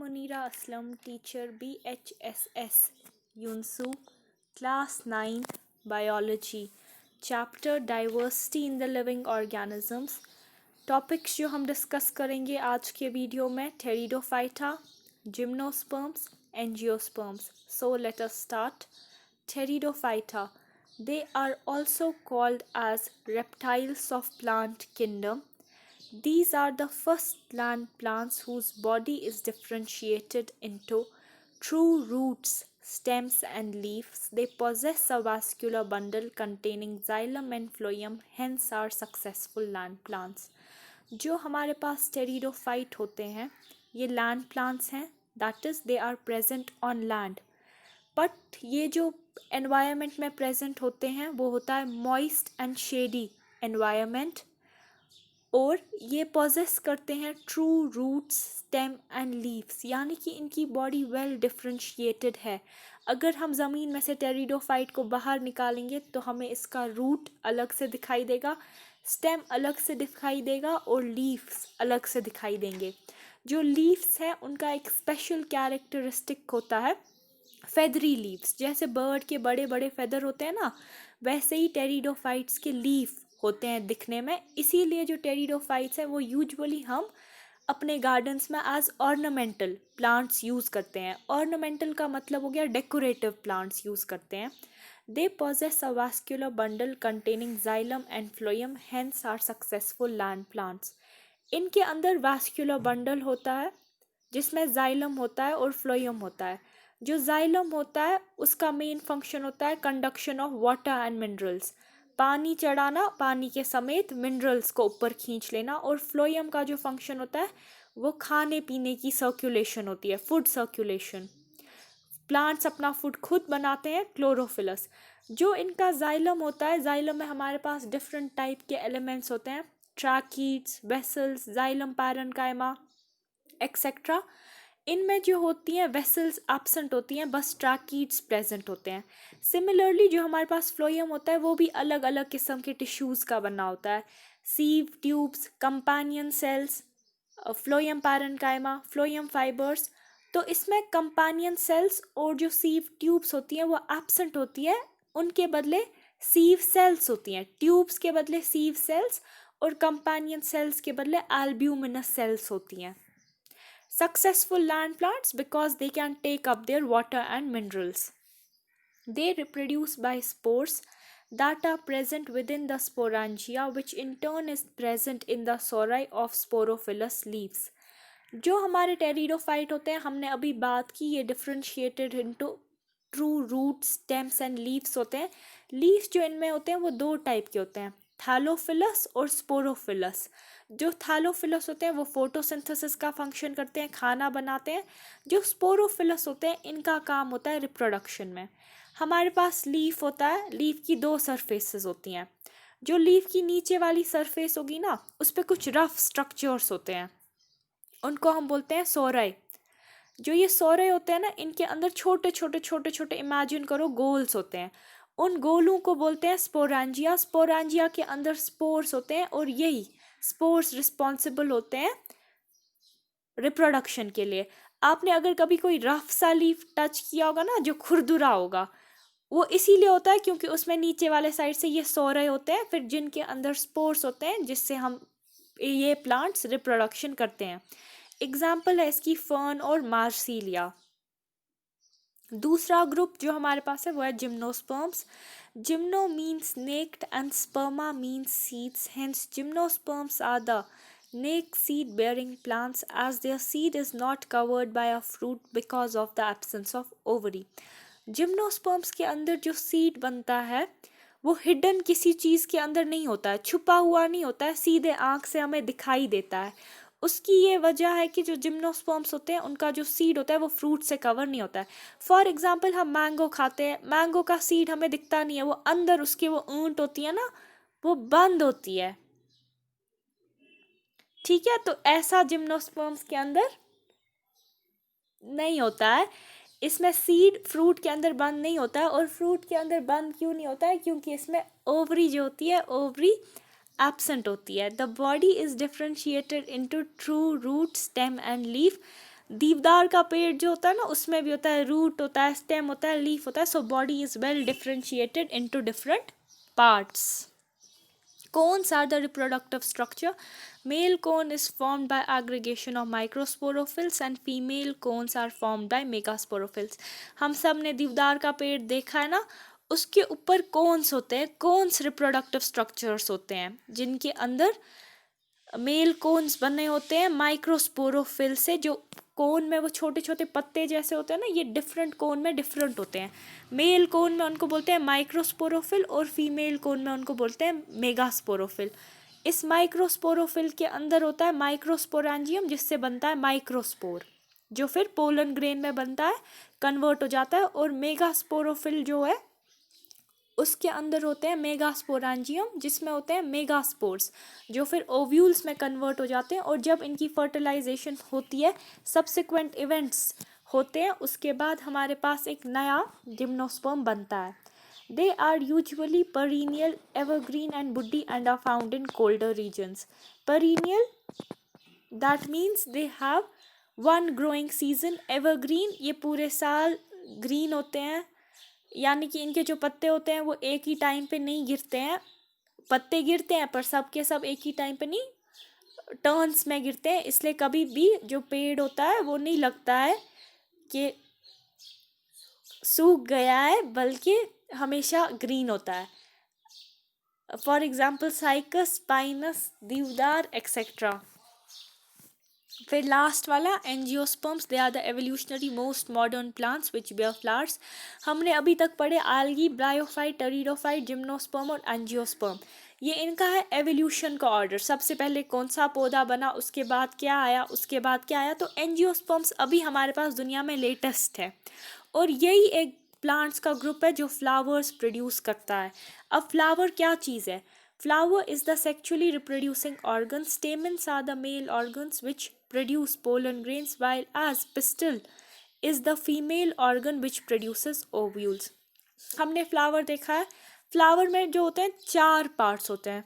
Munira Aslam, teacher BHSS Yunsu, class 9 biology, chapter diversity in the living organisms. Topics जो हम discuss करेंगे आज के वीडियो में pteridophyta, gymnosperms, angiosperms. So let us start. Pteridophyta. They are also called as reptiles of plant kingdom. These are the first land plants whose body is differentiated into true roots, stems and leaves. They possess a vascular bundle containing xylem and phloem, hence are successful land plants. जो हमारे पास pteridophyte होते हैं ये land plants हैं, that is they are present on land. But ये जो environment में present होते हैं वो होता है मॉइस्ट एंड शेडी एनवायरनमेंट, और ये पोजेस करते हैं true roots, stem and leaves, यानी कि इनकी बॉडी वेल डिफ्रेंशिएटेड है. अगर हम ज़मीन में से टेरिडोफाइट को बाहर निकालेंगे तो हमें इसका रूट अलग से दिखाई देगा, स्टेम अलग से दिखाई देगा और लीव्स अलग से दिखाई देंगे. जो लीव्स हैं उनका एक स्पेशल कैरेक्टरिस्टिक होता है फेदरी लीव्स. जैसे बर्ड के बड़े बड़े फेदर होते हैं ना, वैसे ही टेरिडोफाइट्स के लीफ होते हैं दिखने में. इसीलिए जो टेरिडोफाइट्स हैं वो यूजुअली हम अपने गार्डन्स में एज ऑर्नामेंटल प्लांट्स यूज़ करते हैं. ऑर्नामेंटल का मतलब हो गया डेकोरेटिव प्लांट्स यूज़ करते हैं. They possess a vascular bundle containing xylem and phloem, hence are successful land plants. इनके अंदर वास्कुलर बंडल होता है जिसमें जाइलम होता है और फ्लोएम होता है. जो जाइलम होता है उसका मेन फंक्शन होता है conduction of water and minerals, पानी चढ़ाना, पानी के समेत मिनरल्स को ऊपर खींच लेना. और फ्लोएम का जो फंक्शन होता है वो खाने पीने की सर्कुलेशन होती है, फूड सर्कुलेशन. प्लांट्स अपना फूड खुद बनाते हैं, क्लोरोफिलस. जो इनका जाइलम होता है, जाइलम में हमारे पास डिफरेंट टाइप के एलिमेंट्स होते हैं, tracheids, vessels, xylem parenchyma etcetera. इनमें जो होती हैं वेसल्स एब्सेंट होती हैं, बस ट्रैकीड्स प्रेजेंट होते हैं. सिमिलरली जो हमारे पास फ्लोएम होता है वो भी अलग अलग किस्म के टिश्यूज़ का बना होता है, sieve tubes, companion cells, phloem parenchyma, phloem fibres. तो इसमें कंपेनियन सेल्स और जो सीव ट्यूब्स होती हैं वो एब्सेंट होती है, उनके बदले सीव सेल्स होती हैं. ट्यूब्स के बदले सीव सेल्स और कंपेनियन सेल्स के बदले एल्ब्यूमिनस सेल्स होती हैं. Successful land plants because they can take up their water and minerals. They reproduce by spores that are present within the sporangia, which in turn is present in the sori of sporophilous leaves. जो हमारे pteridophyte होते हैं, हमने अभी बात की, ये differentiated into true root, stems and leaves होते हैं. लीव्स जो इनमें होते हैं वो दो टाइप के होते हैं, थैलोफिलस और स्पोरोफिलस. जो थैलोफिलस होते हैं वो फोटोसिंथेसिस का फंक्शन करते हैं, खाना बनाते हैं. जो स्पोरोफिलस होते हैं इनका काम होता है रिप्रोडक्शन में. हमारे पास लीफ होता है, लीफ की दो सरफेसेस होती हैं. जो लीफ की नीचे वाली सरफेस होगी ना, उस पर कुछ रफ स्ट्रक्चर्स होते हैं, उनको हम बोलते हैं सोराई. जो ये सोरे होते हैं ना, इनके अंदर छोटे छोटे छोटे छोटे इमेजिन करो गोल्स होते हैं, उन गोलों को बोलते हैं स्पोरांजिया. स्पोरांजिया के अंदर स्पोर्स होते हैं और यही स्पोर्स रिस्पॉन्सिबल होते हैं रिप्रोडक्शन के लिए. आपने अगर कभी कोई रफ सा लीफ टच किया होगा ना जो खुरदुरा होगा, वो इसीलिए होता है क्योंकि उसमें नीचे वाले साइड से ये सोरे होते हैं, फिर जिनके अंदर स्पोर्स होते हैं जिससे हम ये प्लांट्स रिप्रोडक्शन करते हैं. एग्जाम्पल है इसकी फर्न और मार्सीलिया. दूसरा ग्रुप जो हमारे पास है वो है gymnosperms. Gymno means naked and sperma means seeds, hence gymnosperms are the naked seed bearing plants as their seed is not covered by a fruit because of the absence of ovary. Gymnosperms के अंदर जो seed बनता है वो hidden किसी चीज़ के अंदर नहीं होता है, छुपा हुआ नहीं होता है, सीधे आँख से हमें दिखाई देता है. उसकी ये वजह है कि जो जिम्नोस्पर्म्स होते हैं उनका जो सीड होता है वो फ्रूट से कवर नहीं होता है. फॉर एग्जांपल हम मैंगो खाते हैं, मैंगो का सीड हमें दिखता नहीं है, वो अंदर उसके वो ऊंट होती है ना, वो बंद होती है. ठीक है, तो ऐसा जिम्नोस्पर्म्स के अंदर नहीं होता है. इसमें सीड फ्रूट के अंदर बंद नहीं होता है. और फ्रूट के अंदर बंद क्यों नहीं होता है? क्योंकि इसमें ओवरी जो होती है, ओवरी एब्सेंट होती है. The body is differentiated into true root, stem and leaf. देवदार का पेड़ जो होता है ना, उसमें भी होता है रूट होता है, स्टेम होता है, लीफ होता है. So body is well differentiated into different parts. Cones are the reproductive structure. Male cone is formed by aggregation of microsporophylls and female cones are formed by megasporophylls. हम सब ने देवदार का पेड़ देखा है ना, उसके ऊपर कोन्स होते हैं. कोन्स रिप्रोडक्टिव स्ट्रक्चर्स होते हैं जिनके अंदर मेल कोन्स बने होते हैं माइक्रोस्पोरोफिल से. जो कोन में वो छोटे छोटे पत्ते जैसे होते हैं ना, ये डिफरेंट कोन में डिफरेंट होते हैं. मेल कोन में उनको बोलते हैं माइक्रोस्पोरोफिल और फीमेल कोन में उनको बोलते हैं मेगास्पोरोफिल. इस माइक्रोस्पोरोफिल के अंदर होता है माइक्रोस्पोरेंजियम, जिससे बनता है माइक्रोस्पोर, जो फिर पोलन ग्रेन में बनता है, कन्वर्ट हो जाता है. और मेगास्पोरोफिल जो है उसके अंदर होते हैं मेगास्पोरेंजियम, जिसमें होते हैं मेगास्पोर्स, जो फिर ओव्यूल्स में कन्वर्ट हो जाते हैं. और जब इनकी फर्टिलाइजेशन होती है, सब्सिक्वेंट इवेंट्स होते हैं, उसके बाद हमारे पास एक नया जिम्नोस्पर्म बनता है. They are usually perennial, evergreen and woody and are found in colder regions. Perennial, that means they have one growing season. Evergreen, ये पूरे साल ग्रीन होते हैं, यानी कि इनके जो पत्ते होते हैं वो एक ही टाइम पे नहीं गिरते हैं. पत्ते गिरते हैं पर सब के सब एक ही टाइम पे नहीं, टर्न्स में गिरते हैं. इसलिए कभी भी जो पेड़ होता है वो नहीं लगता है कि सूख गया है, बल्कि हमेशा ग्रीन होता है. For example Cycas, Pinus, deodar etcetera. फिर लास्ट वाला angiosperms. They are the evolutionary most modern plants which bear flowers. हमने अभी तक पढ़े आल्गी, ब्रायोफाइट, टेरिडोफाइट, जिम्नोस्पर्म और एंजियोस्पर्म. ये इनका है एवोल्यूशन का ऑर्डर. सबसे पहले कौन सा पौधा बना, उसके बाद क्या आया, उसके बाद क्या आया. तो एंजियोस्पर्म्स अभी हमारे पास दुनिया में लेटेस्ट है, और यही एक प्लांट्स का ग्रुप है जो फ्लावर्स प्रोड्यूस करता है. अब फ्लावर क्या चीज़ है? Flower is the sexually reproducing organ. Stamens are the male organs which produce pollen grains, while as pistil is the female organ which produces ovules. हमने फ्लावर देखा है. फ्लावर में जो होते हैं 4 पार्ट्स होते हैं.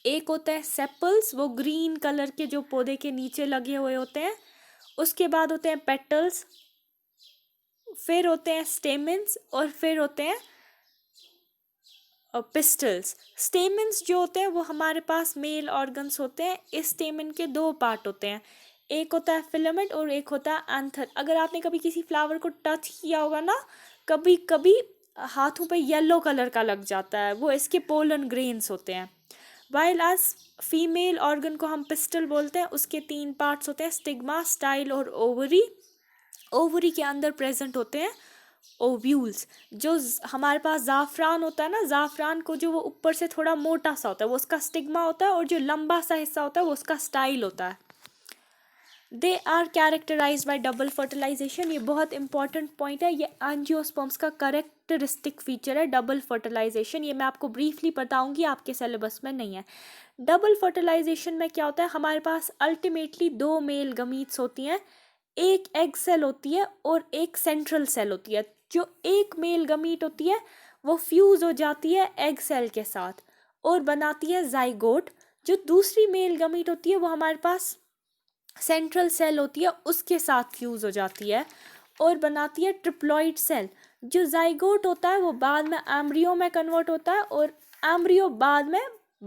एक होता है सेपल्स, वो ग्रीन कलर के जो पौधे के नीचे लगे हुए होते हैं. उसके बाद होते हैं पेटल्स, फिर होते हैं स्टेमेंस, और फिर होते हैं पिस्टल्स. स्टेमेंस जो होते हैं वो हमारे पास मेल ऑर्गन्स होते हैं. इस स्टेमन के 2 पार्ट होते हैं, एक होता है फिलामेंट और एक होता है एंथर. अगर आपने कभी किसी फ्लावर को टच किया होगा ना, कभी कभी हाथों पे येलो कलर का लग जाता है, वो इसके पोलन ग्रेन्स होते हैं. वाइल एज फीमेल ऑर्गन को हम पिस्टल बोलते हैं. उसके 3 पार्ट्स होते हैं, स्टिग्मा, स्टाइल और ओवरी. ओवरी के अंदर प्रेजेंट होते हैं ओव्यूल्स. जो हमारे पास ज़ाफ़रान होता है ना, ज़ाफ़रान को जो वो ऊपर से थोड़ा मोटा सा होता है वो उसका स्टिग्मा होता है, और जो लंबा सा हिस्सा होता है वो उसका स्टाइल होता है. They are characterise by double fertilisation. ये बहुत इंपॉर्टेंट पॉइंट है. ये एंजियोस्पर्म्स का करेक्टरिस्टिक फीचर है, डबल फर्टिलाइजेशन. ये मैं आपको ब्रीफली बताऊंगी, आपके सिलेबस में नहीं है. डबल फर्टिलाइजेशन में क्या होता है, हमारे पास अल्टीमेटली 2 मेल गमीट्स होती हैं. एक एग सेल होती है और एक सेंट्रल सेल होती है. जो एक मेल गमीट होती है वो फ्यूज हो जाती है एग सेल के साथ और बनाती है जाइगोट. जो दूसरी मेल गमीट होती है वो हमारे पास सेंट्रल सेल होती है, उसके साथ फ्यूज हो जाती है और बनाती है ट्रिप्लॉइड सेल. जो जाइगोट होता है वो बाद में एम्ब्रियो में कन्वर्ट होता है, और एम्ब्रियो बाद में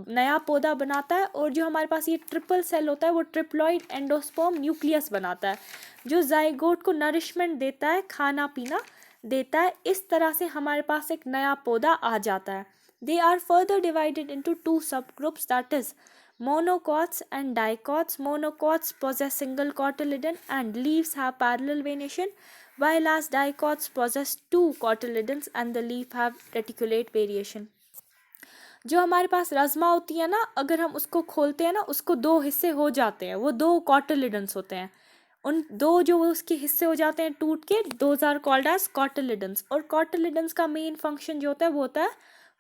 नया पौधा बनाता है. और जो हमारे पास ये ट्रिपल सेल होता है वो ट्रिप्लॉइड एंडोस्पर्म न्यूक्लियस बनाता है, जो जाइगोट को नरिशमेंट देता है, खाना पीना देता है. इस तरह से हमारे पास एक नया पौधा आ जाता है. They are further divided into 2 subgroups, that is monocots and dicots. Monocots possess single cotyledon and leaves have parallel venation, while as dicots possess 2 cotyledons and the leaf have reticulate variation. जो हमारे पास रज़मा होती है ना, अगर हम उसको खोलते हैं ना, उसको 2 हिस्से हो जाते हैं, वो 2 कॉटिलिडन्स होते हैं. उन 2 जो उसके हिस्से हो जाते हैं टूट के, those are called as cotyledons. और कॉटिलिडन्स का मेन फंक्शन जो होता है वो होता है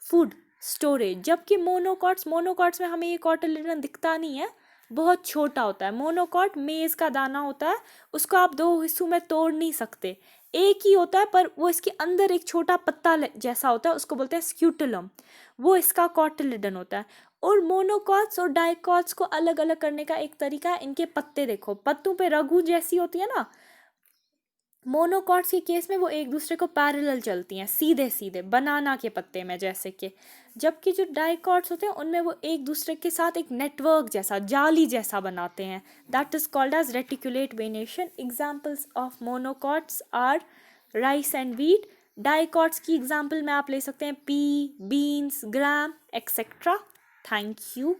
फूड स्टोरेज. जबकि मोनोकॉट्स में हमें ये कॉटिलिडन दिखता नहीं है, बहुत छोटा होता है. मोनोकॉट मेज का दाना होता है, उसको आप 2 हिस्सों में तोड़ नहीं सकते, एक ही होता है, पर वो इसके अंदर एक छोटा पत्ता जैसा होता है, उसको बोलते हैं स्क्यूटुलम, वो इसका कॉटिलिडन होता है. और मोनोकॉट्स और डाइकॉट्स को अलग अलग करने का एक तरीका है, इनके पत्ते देखो, पत्तों पे रघु जैसी होती है ना, मोनोकॉट्स के केस में वो एक दूसरे को पैरेलल चलती हैं, सीधे सीधे बनाना के पत्ते में जैसे कि, जबकि जो डाइकॉट्स होते हैं उनमें वो एक दूसरे के साथ एक नेटवर्क जैसा, जाली जैसा बनाते हैं. That is called as reticulate venation. Examples of monocots are rice and wheat. Dicots की एग्जाम्पल में आप ले सकते हैं pea, beans, gram etcetera. Thank you.